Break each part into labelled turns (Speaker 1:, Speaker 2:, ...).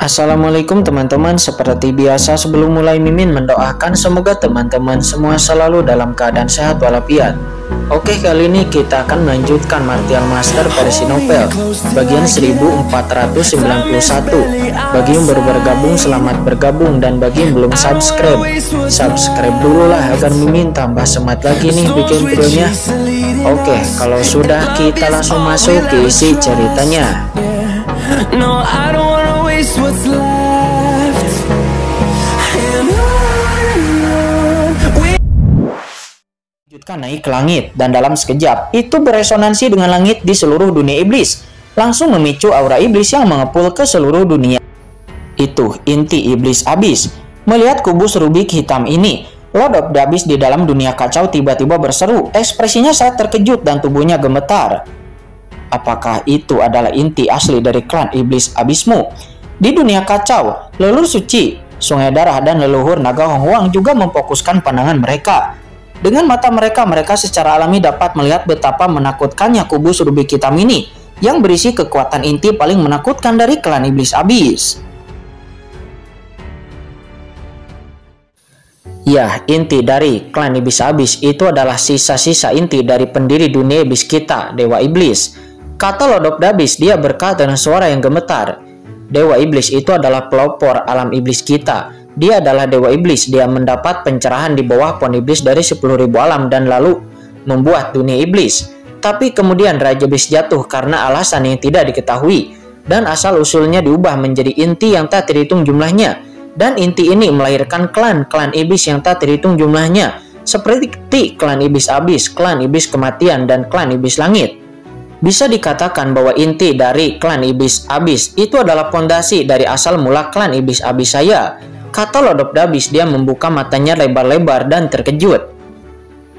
Speaker 1: Assalamualaikum teman-teman, seperti biasa sebelum mulai Mimin mendoakan semoga teman-teman semua selalu dalam keadaan sehat walafiat. Oke, kali ini kita akan melanjutkan Martial Master versi novel bagian 1491. Bagi yang baru bergabung, selamat bergabung, dan bagi yang belum subscribe dulu lah agar Mimin tambah semangat lagi nih bikin videonya. Oke, kalau sudah kita langsung masuk ke isi ceritanya.
Speaker 2: What's left and
Speaker 1: lanjutkan naik ke langit, dan dalam sekejap itu beresonansi dengan langit di seluruh dunia iblis, langsung memicu aura iblis yang mengepul ke seluruh dunia. Itu inti iblis abis. Melihat kubus rubik hitam ini, Lord of the Abyss di dalam dunia kacau tiba-tiba berseru. Ekspresinya sangat terkejut dan tubuhnya gemetar. Apakah itu adalah inti asli dari klan iblis abismu? Di dunia kacau, leluhur suci, sungai darah, dan leluhur naga Honghuang juga memfokuskan pandangan mereka. Dengan mata mereka secara alami dapat melihat betapa menakutkannya kubus rubik hitam ini, yang berisi kekuatan inti paling menakutkan dari klan iblis abis. Ya, inti dari klan iblis abis itu adalah sisa-sisa inti dari pendiri dunia iblis kita, Dewa Iblis. Kata Lord of the Abyss, dia berkata dengan suara yang gemetar. Dewa Iblis itu adalah pelopor alam iblis kita. Dia adalah Dewa Iblis. Dia mendapat pencerahan di bawah pohon iblis dari 10.000 alam dan lalu membuat dunia iblis. Tapi kemudian Raja Iblis jatuh karena alasan yang tidak diketahui, dan asal-usulnya diubah menjadi inti yang tak terhitung jumlahnya. Dan inti ini melahirkan klan-klan iblis yang tak terhitung jumlahnya, seperti klan iblis abis, klan iblis kematian, dan klan iblis langit. Bisa dikatakan bahwa inti dari klan iblis abis itu adalah fondasi dari asal mula klan iblis abis saya. Kata Lord of the Abyss, dia membuka matanya lebar-lebar dan terkejut.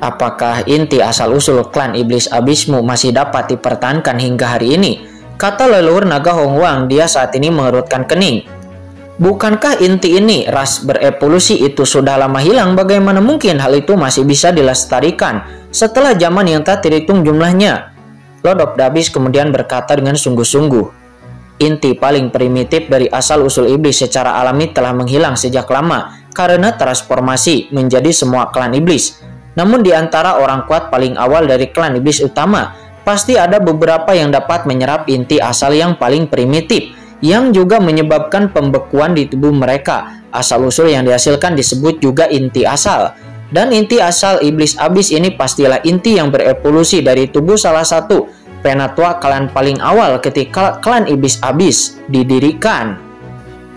Speaker 1: Apakah inti asal-usul klan iblis abismu masih dapat dipertahankan hingga hari ini? Kata leluhur naga Honghuang, dia saat ini mengerutkan kening. Bukankah inti ini ras berevolusi itu sudah lama hilang? Bagaimana mungkin hal itu masih bisa dilestarikan setelah zaman yang tak terhitung jumlahnya? Lord of the Abyss kemudian berkata dengan sungguh-sungguh, inti paling primitif dari asal-usul iblis secara alami telah menghilang sejak lama karena transformasi menjadi semua klan iblis. Namun di antara orang kuat paling awal dari klan iblis utama, pasti ada beberapa yang dapat menyerap inti asal yang paling primitif, yang juga menyebabkan pembekuan di tubuh mereka. Asal-usul yang dihasilkan disebut juga inti asal. Dan inti asal iblis abis ini pastilah inti yang berevolusi dari tubuh salah satu penatua klan paling awal ketika klan iblis abis didirikan.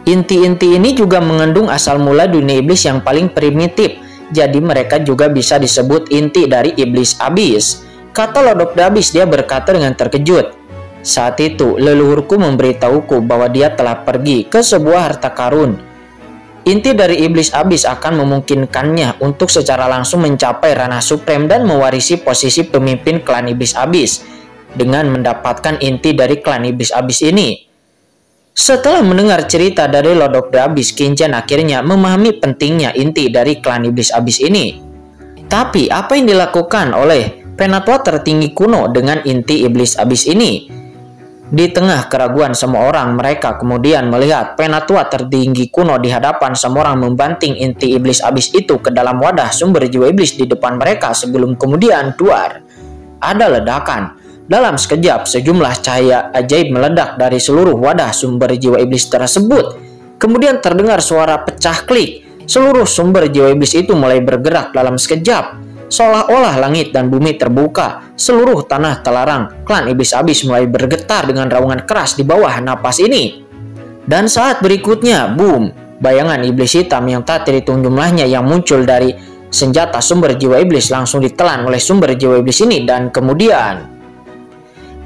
Speaker 1: Inti-inti ini juga mengandung asal mula dunia iblis yang paling primitif, jadi mereka juga bisa disebut inti dari iblis abis. Kata Lord of the Abyss, dia berkata dengan terkejut. Saat itu leluhurku memberitahuku bahwa dia telah pergi ke sebuah harta karun. Inti dari iblis abis akan memungkinkannya untuk secara langsung mencapai ranah supreme dan mewarisi posisi pemimpin klan iblis abis dengan mendapatkan inti dari klan iblis abis ini. Setelah mendengar cerita dari Lord of the Abyss, Qin akhirnya memahami pentingnya inti dari klan iblis abis ini. Tapi apa yang dilakukan oleh penatua tertinggi kuno dengan inti iblis abis ini? Di tengah keraguan semua orang, mereka kemudian melihat penatua tertinggi kuno di hadapan semua orang membanting inti iblis abis itu ke dalam wadah sumber jiwa iblis di depan mereka sebelum kemudian keluar. Ada ledakan. Dalam sekejap, sejumlah cahaya ajaib meledak dari seluruh wadah sumber jiwa iblis tersebut. Kemudian terdengar suara pecah klik. Seluruh sumber jiwa iblis itu mulai bergerak dalam sekejap. Seolah-olah langit dan bumi terbuka, seluruh tanah telarang klan iblis abis mulai bergetar dengan raungan keras di bawah napas ini. Dan saat berikutnya, boom, bayangan iblis hitam yang tak terhitung jumlahnya yang muncul dari senjata sumber jiwa iblis langsung ditelan oleh sumber jiwa iblis ini. Dan kemudian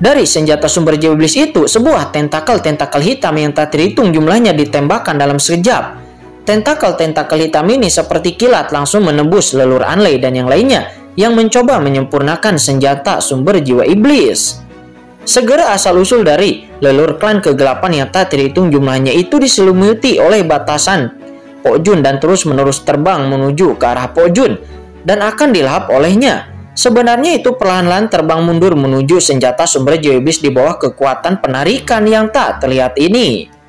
Speaker 1: dari senjata sumber jiwa iblis itu, sebuah tentakel hitam yang tak terhitung jumlahnya ditembakkan dalam sekejap. Tentakel hitam ini seperti kilat langsung menembus leluhur Anley dan yang lainnya yang mencoba menyempurnakan senjata sumber jiwa iblis. Segera asal-usul dari leluhur klan kegelapan yang tak terhitung jumlahnya itu diselimuti oleh batasan Pokjun dan terus-menerus terbang menuju ke arah Pokjun dan akan dilahap olehnya. Sebenarnya itu perlahan-lahan terbang mundur menuju senjata sumber jiwa iblis di bawah kekuatan penarikan yang tak terlihat ini.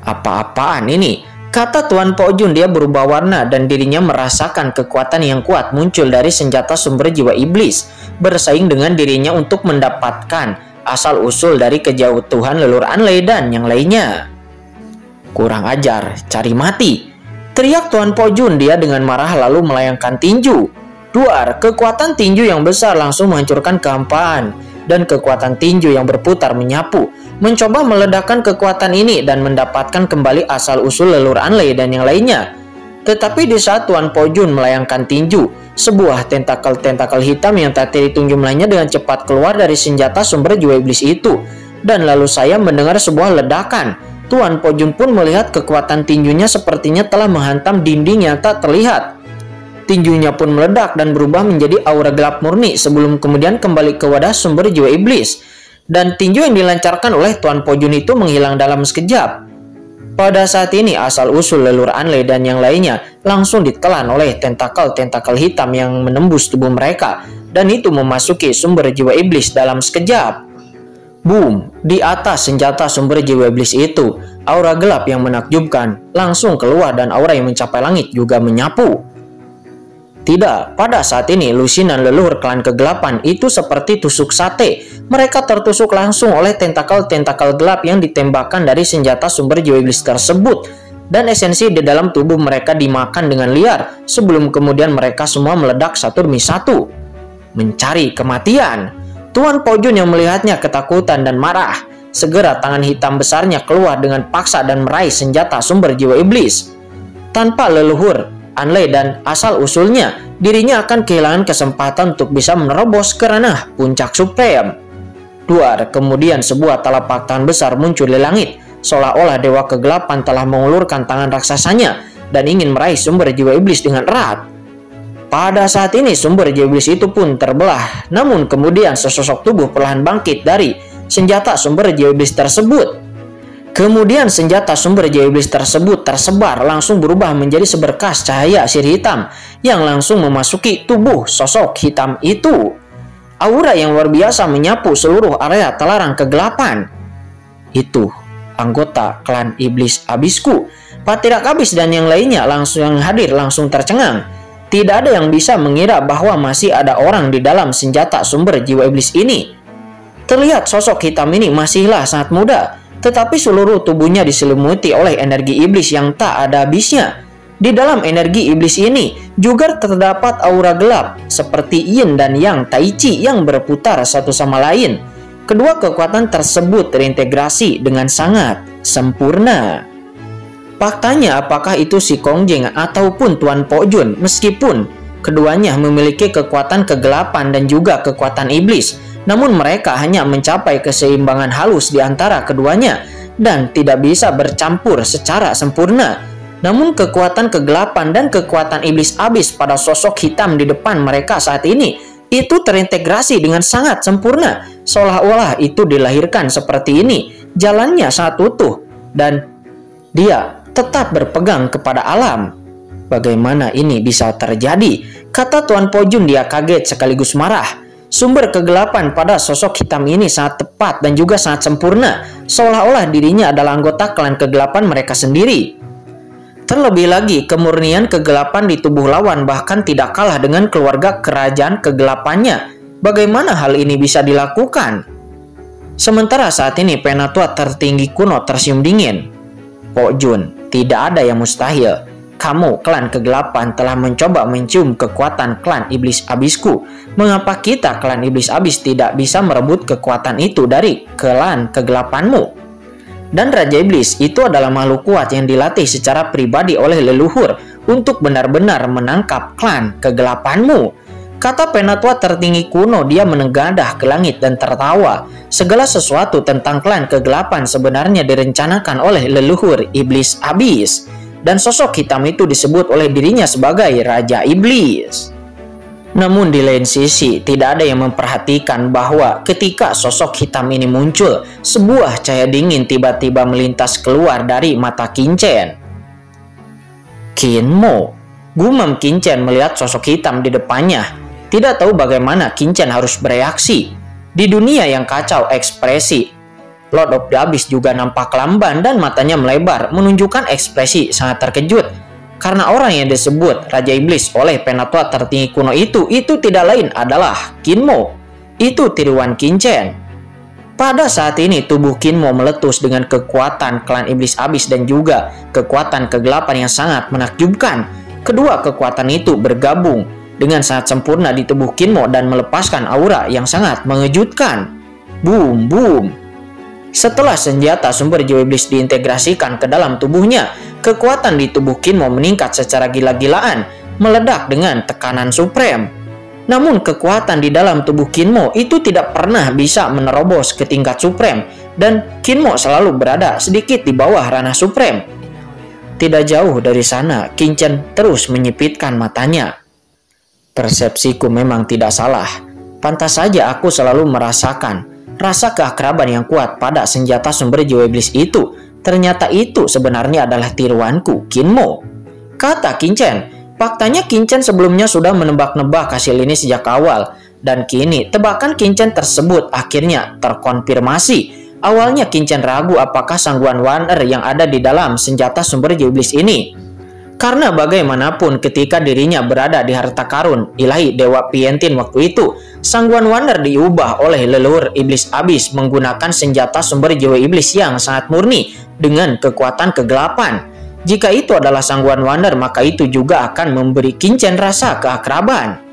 Speaker 1: Apa-apaan ini? Kata Tuan Po Jun, dia berubah warna dan dirinya merasakan kekuatan yang kuat muncul dari senjata sumber jiwa iblis, bersaing dengan dirinya untuk mendapatkan asal-usul dari kejauhan leluhur Anley dan yang lainnya. Kurang ajar, cari mati, teriak Tuan Po Jun, dia dengan marah lalu melayangkan tinju. Duar, kekuatan tinju yang besar langsung menghancurkan kehampaan, dan kekuatan tinju yang berputar menyapu, mencoba meledakkan kekuatan ini dan mendapatkan kembali asal-usul leluhur Anley dan yang lainnya. Tetapi di saat Tuan Po Jun melayangkan tinju, sebuah tentakel-tentakel hitam yang tak terhitung jumlahnya dengan cepat keluar dari senjata sumber jiwa iblis itu. Dan lalu saya mendengar sebuah ledakan. Tuan Po Jun pun melihat kekuatan tinjunya sepertinya telah menghantam dinding yang tak terlihat. Tinjunya pun meledak dan berubah menjadi aura gelap murni sebelum kemudian kembali ke wadah sumber jiwa iblis. Dan tinju yang dilancarkan oleh Tuan Po Jun itu menghilang dalam sekejap. Pada saat ini asal-usul leluhur Anley dan yang lainnya langsung ditelan oleh tentakel-tentakel hitam yang menembus tubuh mereka, dan itu memasuki sumber jiwa iblis dalam sekejap. Boom! Di atas senjata sumber jiwa iblis itu, aura gelap yang menakjubkan langsung keluar dan aura yang mencapai langit juga menyapu. Tidak, pada saat ini lusinan leluhur klan kegelapan itu seperti tusuk sate. Mereka tertusuk langsung oleh tentakel-tentakel gelap yang ditembakkan dari senjata sumber jiwa iblis tersebut. Dan esensi di dalam tubuh mereka dimakan dengan liar sebelum kemudian mereka semua meledak satu demi satu. Mencari kematian. Tuan Po Jun yang melihatnya ketakutan dan marah. Segera tangan hitam besarnya keluar dengan paksa dan meraih senjata sumber jiwa iblis. Tanpa leluhur Anley dan asal-usulnya, dirinya akan kehilangan kesempatan untuk bisa menerobos ke ranah puncak supreme. Duar, kemudian sebuah telapak tangan besar muncul di langit, seolah-olah dewa kegelapan telah mengulurkan tangan raksasanya dan ingin meraih sumber jiwa iblis dengan erat. Pada saat ini sumber jiwa iblis itu pun terbelah, namun kemudian sesosok tubuh perlahan bangkit dari senjata sumber jiwa iblis tersebut. Kemudian senjata sumber jiwa iblis tersebut tersebar langsung berubah menjadi seberkas cahaya sirih hitam yang langsung memasuki tubuh sosok hitam itu. Aura yang luar biasa menyapu seluruh area telarang kegelapan. Itu anggota klan iblis abisku. Patirak abis dan yang lainnya langsung hadir langsung tercengang. Tidak ada yang bisa mengira bahwa masih ada orang di dalam senjata sumber jiwa iblis ini. Terlihat sosok hitam ini masihlah sangat muda, tetapi seluruh tubuhnya diselimuti oleh energi iblis yang tak ada habisnya. Di dalam energi iblis ini juga terdapat aura gelap seperti yin dan yang tai chi yang berputar satu sama lain. Kedua kekuatan tersebut terintegrasi dengan sangat sempurna. Faktanya apakah itu si Kong Jing ataupun Tuan Po Jun, meskipun keduanya memiliki kekuatan kegelapan dan juga kekuatan iblis, namun mereka hanya mencapai keseimbangan halus di antara keduanya dan tidak bisa bercampur secara sempurna. Namun kekuatan kegelapan dan kekuatan iblis abis pada sosok hitam di depan mereka saat ini itu terintegrasi dengan sangat sempurna, seolah-olah itu dilahirkan seperti ini. Jalannya sangat utuh dan dia tetap berpegang kepada alam. Bagaimana ini bisa terjadi? Kata Tuan Po Jun, dia kaget sekaligus marah. Sumber kegelapan pada sosok hitam ini sangat tepat dan juga sangat sempurna, seolah-olah dirinya adalah anggota klan kegelapan mereka sendiri. Terlebih lagi, kemurnian kegelapan di tubuh lawan bahkan tidak kalah dengan keluarga kerajaan kegelapannya. Bagaimana hal ini bisa dilakukan? Sementara saat ini penatua tertinggi kuno tersenyum dingin. Po Jun, tidak ada yang mustahil. Kamu, klan kegelapan, telah mencoba mencium kekuatan klan iblis abisku. Mengapa kita, klan iblis abis, tidak bisa merebut kekuatan itu dari klan kegelapanmu? Dan Raja Iblis itu adalah makhluk kuat yang dilatih secara pribadi oleh leluhur untuk benar-benar menangkap klan kegelapanmu. Kata penatua tertinggi kuno, dia menengadah ke langit dan tertawa. Segala sesuatu tentang klan kegelapan sebenarnya direncanakan oleh leluhur iblis abis. Dan sosok hitam itu disebut oleh dirinya sebagai Raja Iblis. Namun di lain sisi, tidak ada yang memperhatikan bahwa ketika sosok hitam ini muncul, sebuah cahaya dingin tiba-tiba melintas keluar dari mata Qin-Chen. Qin-Mo, gumam Qin-Chen melihat sosok hitam di depannya. Tidak tahu bagaimana Qin-Chen harus bereaksi. Di dunia yang kacau ekspresi, Lord of the Abyss juga nampak lamban dan matanya melebar, menunjukkan ekspresi sangat terkejut. Karena orang yang disebut Raja Iblis oleh penatua tertinggi kuno itu tidak lain adalah Kinmo. Itu tiruan Qinchen. Pada saat ini tubuh Kinmo meletus dengan kekuatan klan Iblis Abyss dan juga kekuatan kegelapan yang sangat menakjubkan. Kedua kekuatan itu bergabung dengan sangat sempurna di tubuh Kinmo dan melepaskan aura yang sangat mengejutkan. Boom, boom. Setelah senjata sumber jiwa iblis diintegrasikan ke dalam tubuhnya, kekuatan di tubuh Kinmo meningkat secara gila-gilaan, meledak dengan tekanan supreme. Namun kekuatan di dalam tubuh Kinmo itu tidak pernah bisa menerobos ke tingkat supreme, dan Kinmo selalu berada sedikit di bawah ranah supreme. Tidak jauh dari sana, Qinchen terus menyipitkan matanya. Persepsiku memang tidak salah. Pantas saja aku selalu merasakan rasa keakraban yang kuat pada senjata sumber jiwa iblis itu. Ternyata itu sebenarnya adalah tiruanku, Kinmo, kata Qinchen. Faktanya Qinchen sebelumnya sudah menebak-nebak hasil ini sejak awal, dan kini tebakan Qinchen tersebut akhirnya terkonfirmasi. Awalnya Qinchen ragu apakah Sangguan Wan'er yang ada di dalam senjata sumber jiwa iblis ini. Karena bagaimanapun ketika dirinya berada di harta karun ilahi Dewa Pientin waktu itu, Sangguan Wan'er diubah oleh leluhur Iblis Abyss menggunakan senjata sumber jiwa iblis yang sangat murni dengan kekuatan kegelapan. Jika itu adalah Sangguan Wan'er, maka itu juga akan memberi Qinchen rasa keakraban.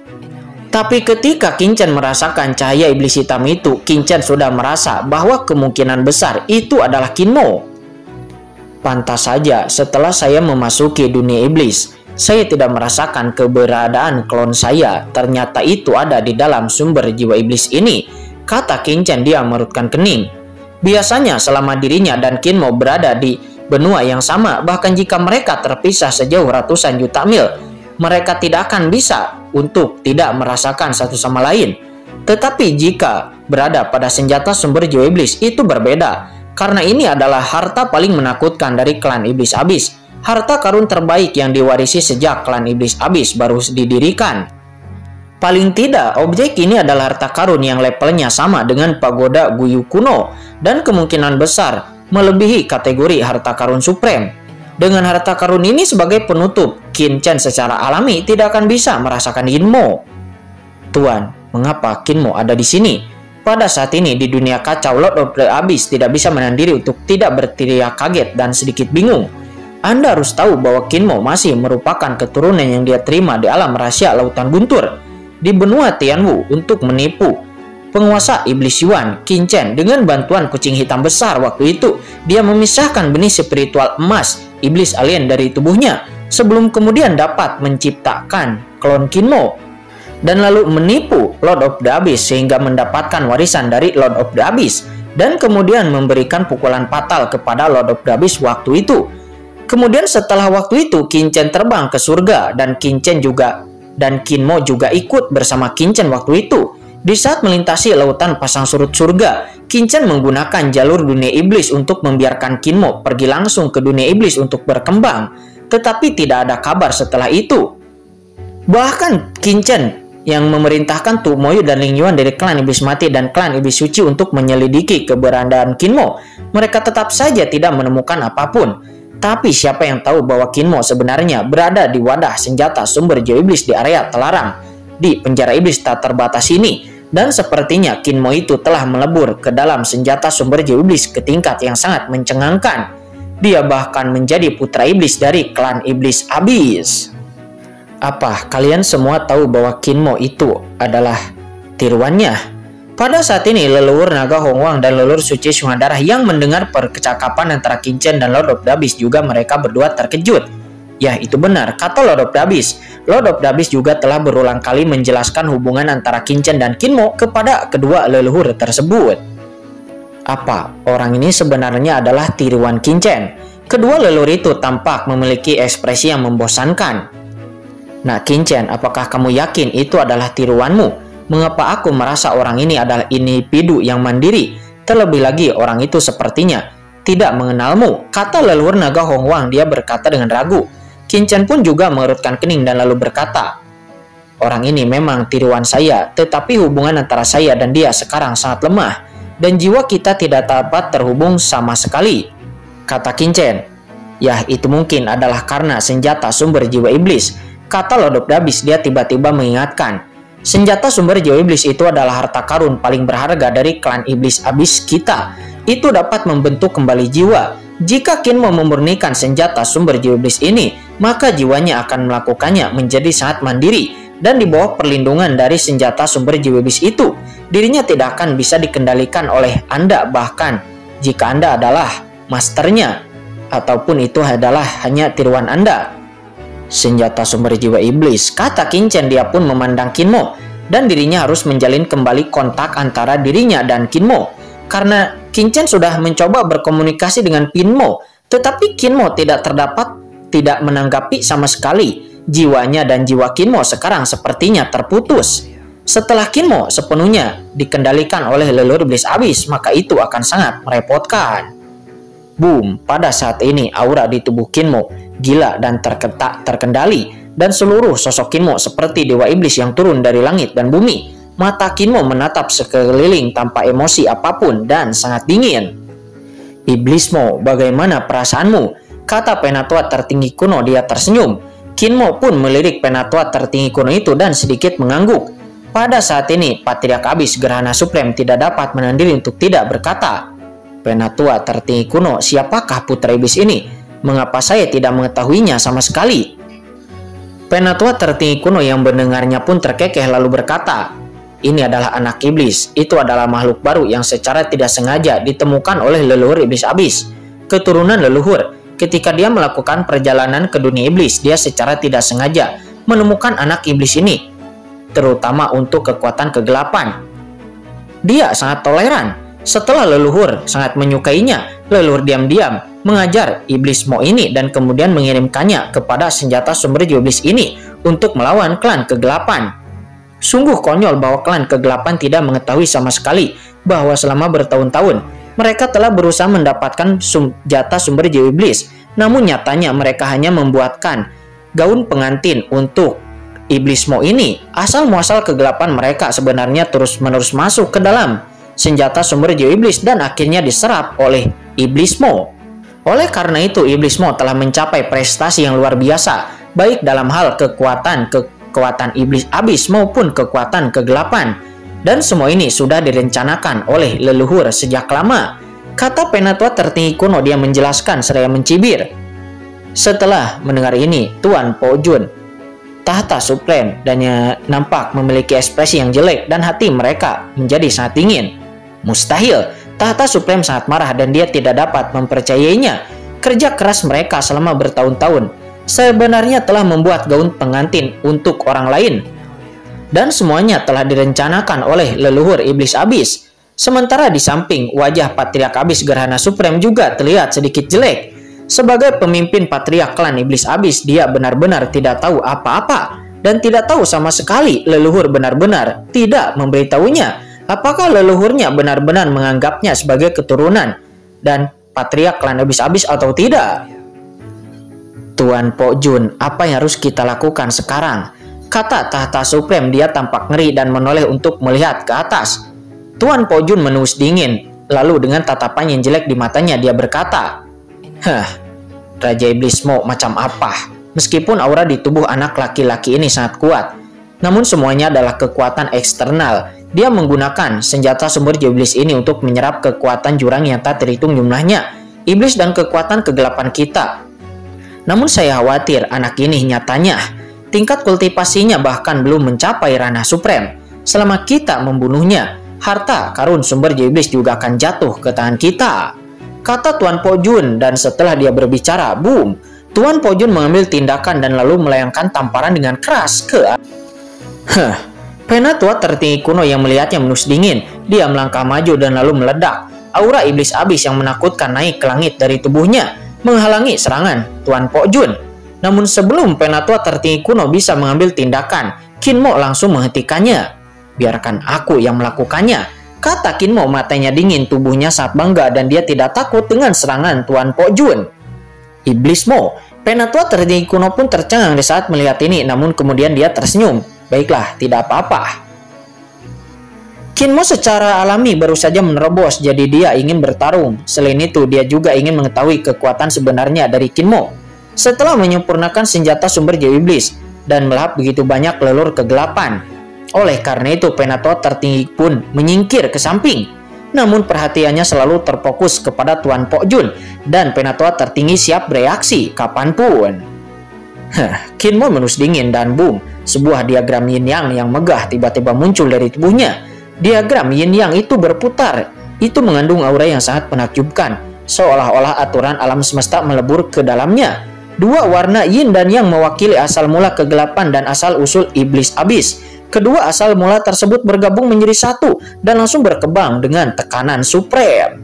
Speaker 1: Tapi ketika Qinchen merasakan cahaya iblis hitam itu, Qinchen sudah merasa bahwa kemungkinan besar itu adalah Kinmo. Pantas saja setelah saya memasuki dunia iblis, saya tidak merasakan keberadaan klon saya. Ternyata itu ada di dalam sumber jiwa iblis ini, kata Qinchen. Dia merutkan kening. Biasanya selama dirinya dan Kinmo berada di benua yang sama, bahkan jika mereka terpisah sejauh ratusan juta mil, mereka tidak akan bisa untuk tidak merasakan satu sama lain. Tetapi jika berada pada senjata sumber jiwa iblis itu berbeda, karena ini adalah harta paling menakutkan dari klan Iblis Abyss, harta karun terbaik yang diwarisi sejak klan Iblis Abyss baru didirikan. Paling tidak, objek ini adalah harta karun yang levelnya sama dengan pagoda Guyu kuno dan kemungkinan besar melebihi kategori harta karun supreme. Dengan harta karun ini sebagai penutup, Qinchen secara alami tidak akan bisa merasakan Kinmo. Tuan, mengapa Kinmo ada di sini? Pada saat ini di dunia kacau, Lord of the Abyss tidak bisa menahan diri untuk tidak berteriak kaget dan sedikit bingung. Anda harus tahu bahwa Kinmo masih merupakan keturunan yang dia terima di alam rahasia Lautan Guntur di benua Tianwu untuk menipu penguasa iblis Yuan. Qinchen dengan bantuan kucing hitam besar waktu itu, dia memisahkan benih spiritual emas iblis alien dari tubuhnya sebelum kemudian dapat menciptakan klon Kinmo dan lalu menipu Lord of the Abyss sehingga mendapatkan warisan dari Lord of the Abyss dan kemudian memberikan pukulan fatal kepada Lord of the Abyss waktu itu. Kemudian setelah waktu itu Qinchen terbang ke surga dan Kinmo juga ikut bersama Qinchen waktu itu. Di saat melintasi lautan pasang surut surga, Qinchen menggunakan jalur dunia iblis untuk membiarkan Kinmo pergi langsung ke dunia iblis untuk berkembang. Tetapi tidak ada kabar setelah itu. Bahkan Qinchen yang memerintahkan Tu Moyu dan Ling Yuan dari klan iblis mati dan klan iblis suci untuk menyelidiki keberadaan Kinmo, mereka tetap saja tidak menemukan apapun. Tapi siapa yang tahu bahwa Kinmo sebenarnya berada di wadah senjata sumber jiwa iblis di area terlarang di penjara iblis tak terbatas ini, dan sepertinya Kinmo itu telah melebur ke dalam senjata sumber jiwa iblis ke tingkat yang sangat mencengangkan. Dia bahkan menjadi putra iblis dari klan Iblis Abyss. Apa kalian semua tahu bahwa Kinmo itu adalah tiruannya? Pada saat ini leluhur naga Hongwang dan leluhur suci Sungai Darah yang mendengar percakapan antara Qinchen dan Lord of the Abyss juga mereka berdua terkejut. Ya, itu benar, kata Lord of the Abyss. Lord of the Abyss juga telah berulang kali menjelaskan hubungan antara Qinchen dan Kinmo kepada kedua leluhur tersebut. Apa orang ini sebenarnya adalah tiruan Qinchen? Kedua leluhur itu tampak memiliki ekspresi yang membosankan. Nah Qinchen, apakah kamu yakin itu adalah tiruanmu? Mengapa aku merasa orang ini adalah individu yang mandiri? Terlebih lagi orang itu sepertinya tidak mengenalmu, kata leluhur naga Hongwang. Dia berkata dengan ragu. Qinchen pun juga mengerutkan kening dan lalu berkata, orang ini memang tiruan saya, tetapi hubungan antara saya dan dia sekarang sangat lemah. dan jiwa kita tidak dapat terhubung sama sekali, kata Kinchen. Ya, itu mungkin adalah karena senjata sumber jiwa iblis, kata Lodop Dabis. Dia tiba-tiba mengingatkan, senjata sumber jiwa iblis itu adalah harta karun paling berharga dari klan iblis abis kita. Itu dapat membentuk kembali jiwa. Jika Kinmo memurnikan senjata sumber jiwa iblis ini, maka jiwanya akan melakukannya menjadi sangat mandiri dan di bawah perlindungan dari senjata sumber jiwa iblis itu. Dirinya tidak akan bisa dikendalikan oleh Anda, bahkan jika Anda adalah masternya, ataupun itu adalah hanya tiruan Anda. Senjata sumber jiwa iblis, kata Kinchen. Dia pun memandang Kinmo, dan dirinya harus menjalin kembali kontak antara dirinya dan Kinmo. Karena Kinchen sudah mencoba berkomunikasi dengan Kinmo, tetapi Kinmo tidak menanggapi sama sekali. Jiwanya dan jiwa Kinmo sekarang sepertinya terputus. Setelah Kinmo sepenuhnya dikendalikan oleh leluhur iblis abis, maka itu akan sangat merepotkan. Boom, pada saat ini aura di tubuh Kinmo gila dan terkendali, dan seluruh sosok Kinmo seperti dewa iblis yang turun dari langit dan bumi. Mata Kinmo menatap sekeliling tanpa emosi apapun dan sangat dingin. Iblismo, bagaimana perasaanmu? Kata penatua tertinggi kuno. Dia tersenyum. Kinmo pun melirik penatua tertinggi kuno itu dan sedikit mengangguk. Pada saat ini, Patriark Abis Gerhana Supreme tidak dapat menahan diri untuk tidak berkata, penatua tertinggi kuno, siapakah putra iblis ini? Mengapa saya tidak mengetahuinya sama sekali? Penatua tertinggi kuno yang mendengarnya pun terkekeh lalu berkata, ini adalah anak iblis. Itu adalah makhluk baru yang secara tidak sengaja ditemukan oleh leluhur iblis abis, keturunan leluhur. Ketika dia melakukan perjalanan ke dunia iblis, dia secara tidak sengaja menemukan anak iblis ini, terutama untuk kekuatan kegelapan. Dia sangat toleran. Setelah leluhur sangat menyukainya, leluhur diam-diam mengajar iblismo ini dan kemudian mengirimkannya kepada senjata sumber jiwa iblis ini untuk melawan klan kegelapan. Sungguh konyol bahwa klan kegelapan tidak mengetahui sama sekali bahwa selama bertahun-tahun mereka telah berusaha mendapatkan senjata sumber jiwa iblis. Namun nyatanya mereka hanya membuatkan gaun pengantin untuk iblismo ini. Asal muasal kegelapan mereka sebenarnya terus-menerus masuk ke dalam senjata sumber jiwa iblis dan akhirnya diserap oleh iblismo. Oleh karena itu, iblismo telah mencapai prestasi yang luar biasa, baik dalam hal kekuatan iblis abis maupun kekuatan kegelapan. Dan semua ini sudah direncanakan oleh leluhur sejak lama, kata penatua tertinggi kuno. Dia menjelaskan seraya mencibir. Setelah mendengar ini, Tuan Po Jun, tahta supreme, dan nampak memiliki ekspresi yang jelek dan hati mereka menjadi sangat dingin. Mustahil, tahta supreme sangat marah dan dia tidak dapat mempercayainya. Kerja keras mereka selama bertahun-tahun sebenarnya telah membuat gaun pengantin untuk orang lain, dan semuanya telah direncanakan oleh leluhur iblis abis. Sementara di samping, wajah Patriark Abis Gerhana Supreme juga terlihat sedikit jelek. Sebagai pemimpin Patriark klan iblis abis, dia benar-benar tidak tahu apa-apa dan tidak tahu sama sekali leluhur benar-benar tidak memberitahunya apakah leluhurnya benar-benar menganggapnya sebagai keturunan dan Patriark klan iblis abis atau tidak. Tuan Po Jun, apa yang harus kita lakukan sekarang? Kata tahta supreme. Dia tampak ngeri dan menoleh untuk melihat ke atas. Tuan Po Jun menus dingin, lalu dengan tatapan yang jelek di matanya dia berkata, Raja Iblismo macam apa? Meskipun aura di tubuh anak laki-laki ini sangat kuat, namun semuanya adalah kekuatan eksternal. Dia menggunakan senjata sumber jiwa iblis ini untuk menyerap kekuatan jurang yang tak terhitung jumlahnya, iblis dan kekuatan kegelapan kita. Namun saya khawatir anak ini nyatanya tingkat kultivasinya bahkan belum mencapai ranah supreme. Selama kita membunuhnya, harta karun sumber jiwa iblis juga akan jatuh ke tangan kita, kata Tuan Po Jun. Dan setelah dia berbicara, boom, Tuan Po Jun mengambil tindakan dan lalu melayangkan tamparan dengan keras ke penatua tertinggi kuno yang melihatnya menus dingin. Dia melangkah maju dan lalu meledak. Aura iblis abis yang menakutkan naik ke langit dari tubuhnya, menghalangi serangan Tuan Po Jun. Namun sebelum penatua tertinggi kuno bisa mengambil tindakan, Kinmo langsung menghentikannya. Biarkan aku yang melakukannya, kata Kinmo. Matanya dingin, tubuhnya sangat bangga dan dia tidak takut dengan serangan Tuan Po Jun. Iblismo, penatua tertinggi kuno pun tercengang di saat melihat ini, namun kemudian dia tersenyum. Baiklah, tidak apa-apa. Kinmo secara alami baru saja menerobos, jadi dia ingin bertarung. Selain itu, dia juga ingin mengetahui kekuatan sebenarnya dari Kinmo. Setelah menyempurnakan senjata sumber jiwa iblis dan melahap begitu banyak lelur kegelapan. Oleh karena itu, penatua tertinggi pun menyingkir ke samping. Namun perhatiannya selalu terfokus kepada Tuan Pok Jun dan penatua tertinggi siap bereaksi kapanpun. Kinmo menus dingin dan boom, sebuah diagram yin yang megah tiba-tiba muncul dari tubuhnya. Diagram yin yang itu berputar. Itu mengandung aura yang sangat menakjubkan, seolah-olah aturan alam semesta melebur ke dalamnya. Dua warna yin dan yang mewakili asal mula kegelapan dan asal usul iblis abis. Kedua asal mula tersebut bergabung menjadi satu dan langsung berkembang dengan tekanan supreme.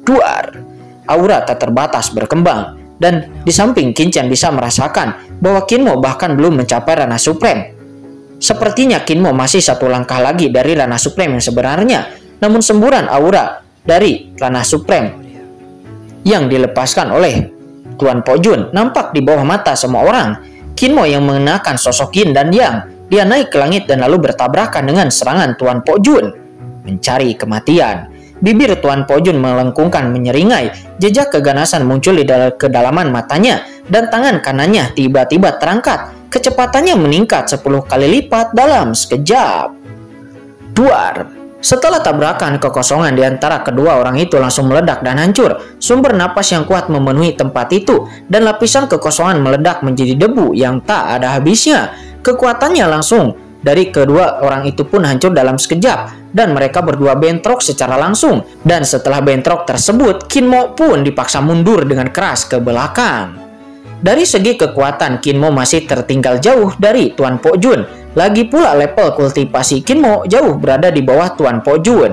Speaker 1: Duar, aura tak terbatas berkembang, dan di samping Qin bisa merasakan bahwa Kinmo bahkan belum mencapai ranah supreme. Sepertinya Kinmo masih satu langkah lagi dari ranah supreme yang sebenarnya, namun semburan aura dari ranah supreme yang dilepaskan oleh Tuan Pok Jun nampak di bawah mata semua orang. Kinmo yang mengenakan sosok yin dan yang, dia naik ke langit dan lalu bertabrakan dengan serangan Tuan Pok Jun. Mencari kematian. Bibir Tuan Pok Jun melengkungkan menyeringai, jejak keganasan muncul di kedalaman matanya, dan tangan kanannya tiba-tiba terangkat. Kecepatannya meningkat 10 kali lipat dalam sekejap. Duar. Setelah tabrakan, kekosongan di antara kedua orang itu langsung meledak dan hancur. Sumber napas yang kuat memenuhi tempat itu, dan lapisan kekosongan meledak menjadi debu yang tak ada habisnya. Kekuatannya langsung dari kedua orang itu pun hancur dalam sekejap, dan mereka berdua bentrok secara langsung. Dan setelah bentrok tersebut, Kinmo pun dipaksa mundur dengan keras ke belakang. Dari segi kekuatan, Kinmo masih tertinggal jauh dari Tuan Pok Jun. Lagi pula level kultivasi Kinmo jauh berada di bawah Tuan Pok Jun.